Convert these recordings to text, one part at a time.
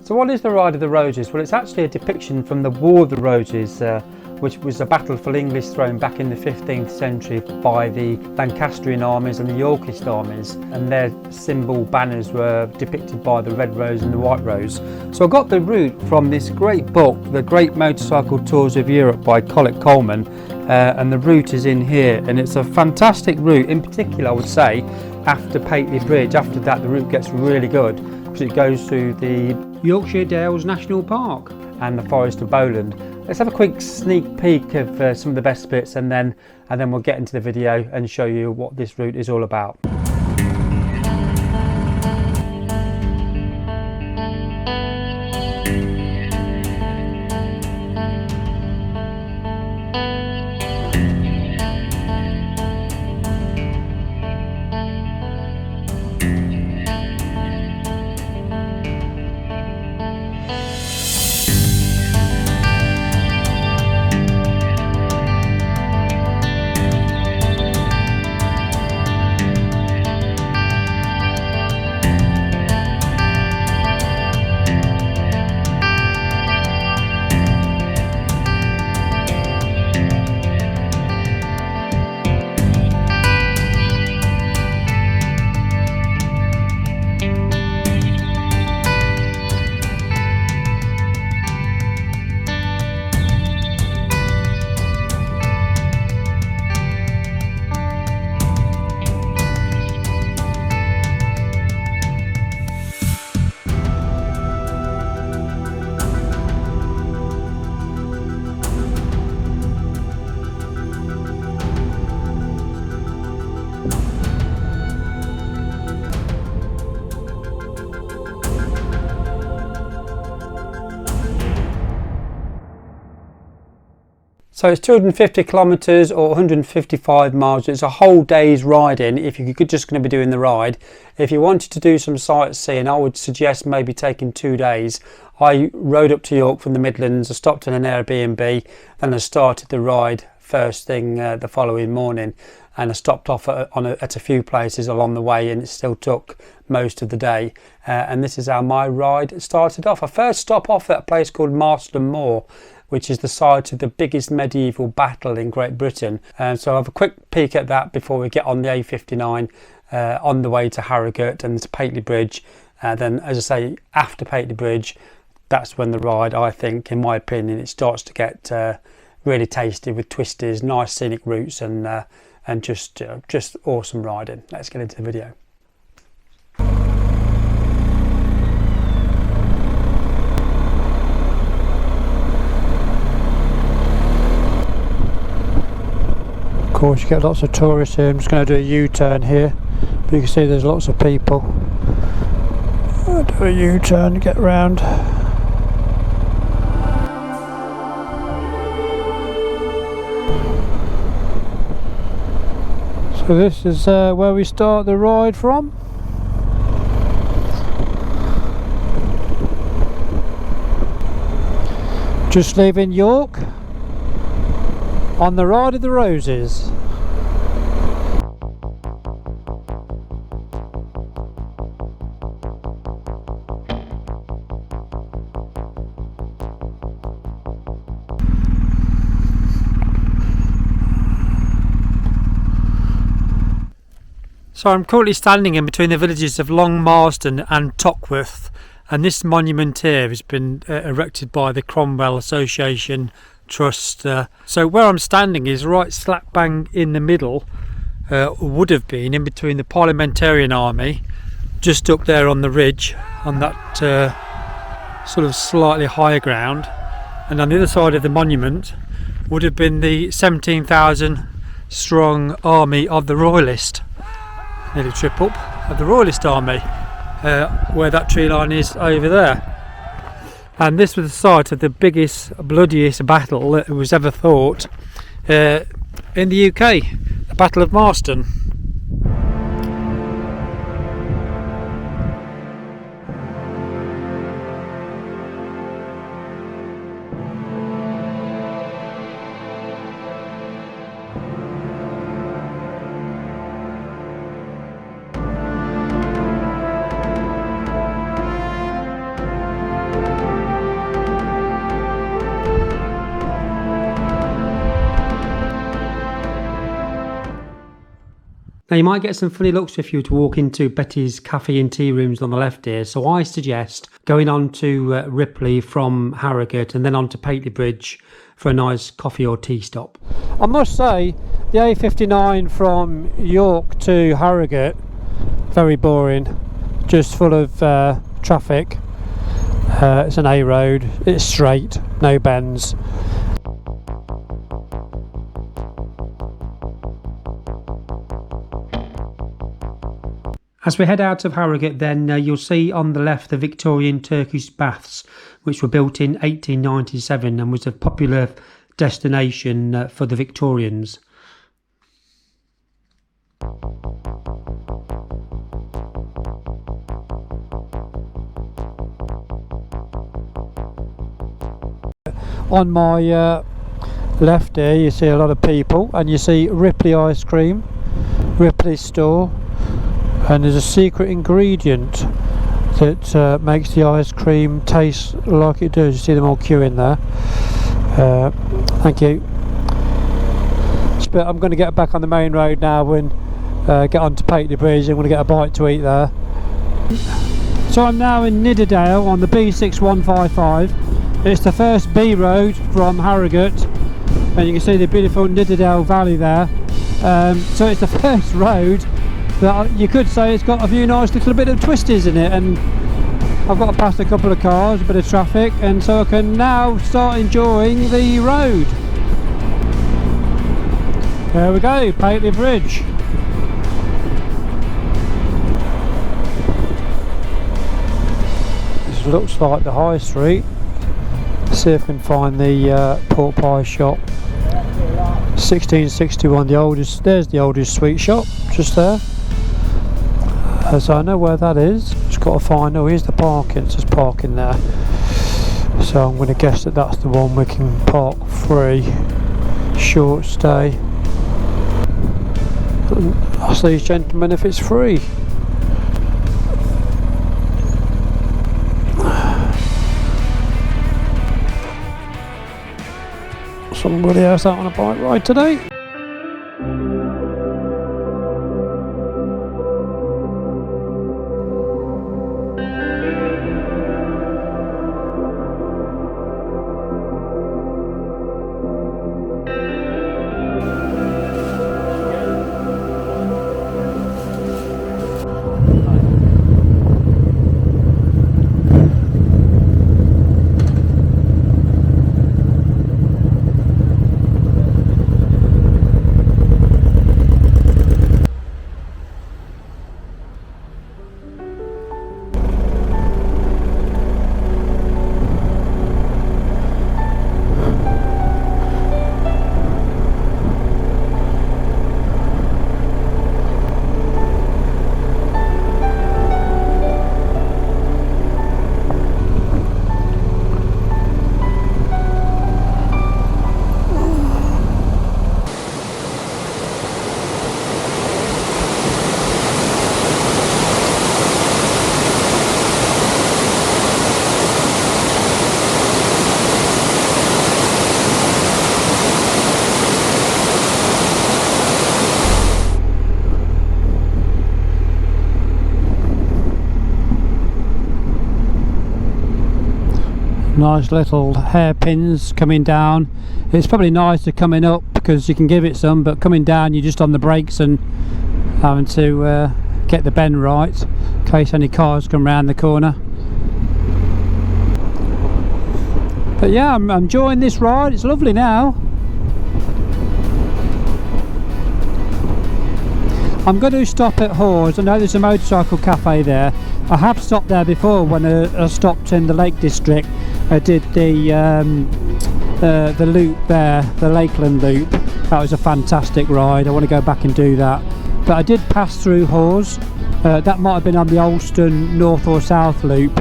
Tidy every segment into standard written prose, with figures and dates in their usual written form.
So what is the Ride of the Roses? Well, it's actually a depiction from the War of the Roses, which was a battle for English throne back in the 15th century by the Lancastrian armies and the Yorkist armies, and their symbol banners were depicted by the red rose and the white rose. So I got the route from this great book, The Great Motorcycle Tours of Europe by Colin Coleman, and the route is in here, and it's a fantastic route. In particular, I would say after Pateley Bridge, after that the route gets really good because it goes through the Yorkshire Dales National Park and the Forest of Bowland. Let's have a quick sneak peek of some of the best bits, and then we'll get into the video and show you what this route is all about. So it's 250 kilometres or 155 miles. It's a whole day's riding if you're just going to be doing the ride. If you wanted to do some sightseeing, I would suggest maybe taking 2 days. I rode up to York from the Midlands, I stopped in an Airbnb, then I started the ride first thing the following morning, and I stopped off at a few places along the way, and it still took most of the day. And this is how my ride started off. I first stopped off at a place called Marston Moor, which is the site of the biggest medieval battle in Great Britain. So I'll have a quick peek at that before we get on the A59 on the way to Harrogate and to Pateley Bridge. Then, as I say, after Pateley Bridge, that's when the ride, I think, in my opinion, it starts to get really tasty with twisties, nice scenic routes, and just awesome riding. Let's get into the video. Of course, you get lots of tourists here. I'm just going to do a U-turn here, but you can see there's lots of people. I'll do a U-turn, get round. So this is where we start the ride from. Just leaving York on the Ride of the Roses. So I'm currently standing in between the villages of Long Marston and Tockworth, and this monument here has been erected by the Cromwell Association Trust. So where I'm standing is right slap bang in the middle, would have been in between the Parliamentarian Army, just up there on the ridge, on that sort of slightly higher ground, and on the other side of the monument would have been the 17,000 strong army of the Royalist, nearly trip up, of the Royalist army, where that tree line is over there. And this was the site of the biggest, bloodiest battle that was ever fought in the UK, the Battle of Marston. Now you might get some funny looks if you were to walk into Betty's Cafe and Tea Rooms on the left here, so I suggest going on to Ripley from Harrogate and then on to Pateley Bridge for a nice coffee or tea stop. I must say, the A59 from York to Harrogate, very boring, just full of traffic. It's an A road, it's straight, no bends. As we head out of Harrogate then, you'll see on the left the Victorian Turkish baths, which were built in 1897 and was a popular destination for the Victorians. On my left here you see a lot of people, and you see Ripley ice cream, Ripley store. And there's a secret ingredient that makes the ice cream taste like it does. You see them all queuing there. Thank you. But I'm going to get back on the main road now and get onto Pateley Bridge. I'm going to get a bite to eat there. So I'm now in Nidderdale on the B6155. It's the first B road from Harrogate, and you can see the beautiful Nidderdale Valley there. So it's the first road that you could say it's got a few nice little bit of twisties in it, and I've got to pass a couple of cars, a bit of traffic, and so I can now start enjoying the road. There we go, Pateley Bridge. This looks like the high street. See if I can find the pork pie shop. 1661, the oldest. There's the oldest sweet shop, just there. So I know where that is. Just got to find. Oh, here's the parking. It's just parking there. So I'm going to guess that that's the one we can park free. Short stay. Ask these gentlemen if it's free. Somebody else out on a bike ride today. Nice little hairpins coming down. It's probably nicer coming up because you can give it some, but coming down you're just on the brakes and having to get the bend right in case any cars come round the corner. But yeah, I'm enjoying this ride. It's lovely now. I'm going to stop at Hawes. I know there's a motorcycle cafe there. I have stopped there before when I stopped in the Lake District. I did the loop there, the Lakeland loop. That was a fantastic ride. I want to go back and do that. But I did pass through Hawes. That might have been on the Alston north or south loop.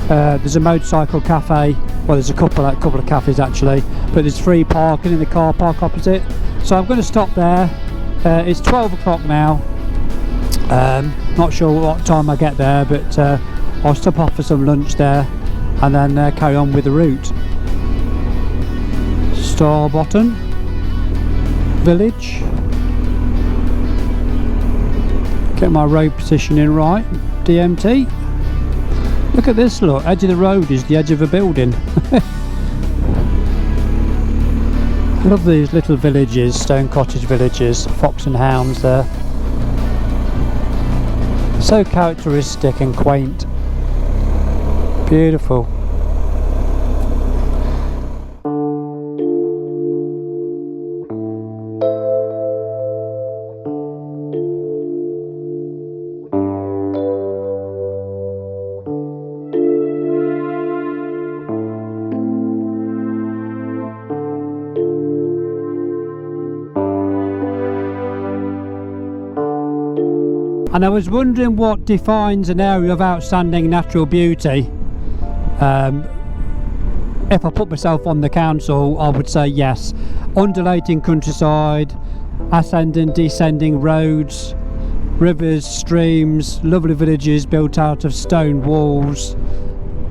There's a motorcycle cafe. Well, there's a couple of cafes actually, but there's free parking in the car park opposite. So I'm going to stop there. It's 12 o'clock now. Not sure what time I get there, but I'll stop off for some lunch there and then carry on with the route. Starbottom Village. Get my road positioning right. DMT. Look at this, look, edge of the road is the edge of a building. I love these little villages, stone cottage villages, fox and hounds there. So characteristic and quaint. Beautiful. And I was wondering what defines an area of outstanding natural beauty. If I put myself on the council, I would say yes. Undulating countryside, ascending, descending roads, rivers, streams, lovely villages built out of stone walls.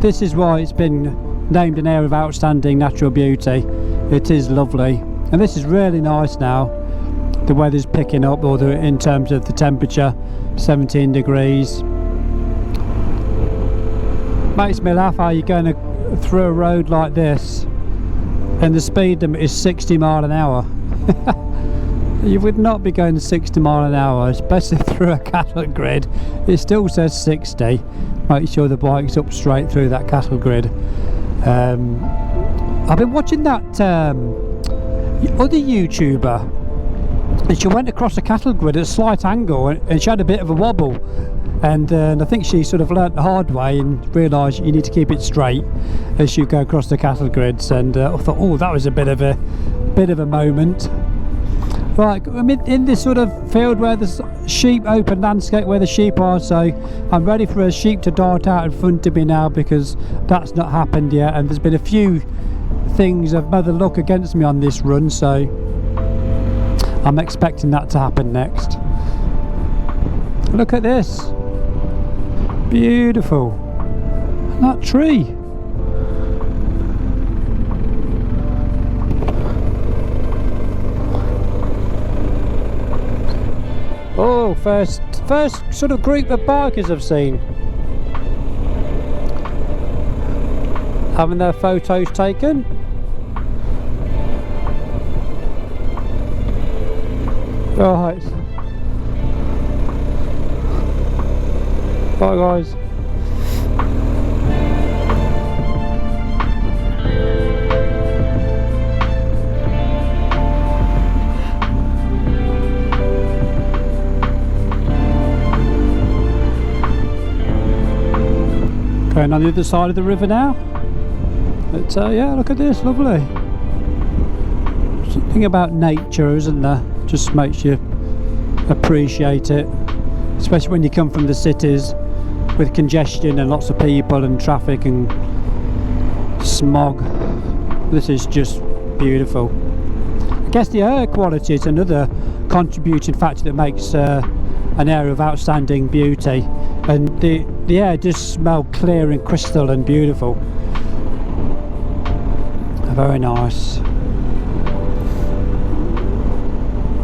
This is why it's been named an area of outstanding natural beauty. It is lovely. And this is really nice now. The weather's picking up, or in terms of the temperature, 17 degrees. Makes me laugh how you're going through a road like this and the speed limit is 60 miles an hour. You would not be going 60 miles an hour, especially through a cattle grid. It still says 60. Make sure the bike's up straight through that cattle grid. I've been watching that other YouTuber, and she went across a cattle grid at a slight angle, and she had a bit of a wobble, and I think she sort of learnt the hard way and realised you need to keep it straight as you go across the cattle grids. And I thought, oh, that was a bit of a moment. Right, I'm in this sort of field where there's sheep, open landscape where the sheep are, so I'm ready for a sheep to dart out in front of me now, because that's not happened yet, and there's been a few things of bad luck against me on this run, so I'm expecting that to happen next. Look at this. Beautiful. That tree. Oh, first sort of group of bikers I've seen. Having their photos taken. Right. Bye guys. Going on the other side of the river now. But yeah, look at this, lovely. Something about nature, isn't there? Just makes you appreciate it, especially when you come from the cities with congestion and lots of people and traffic and smog. This is just beautiful. I guess the air quality is another contributing factor that makes an area of outstanding beauty, and the air does smell clear and crystal and beautiful. Very nice.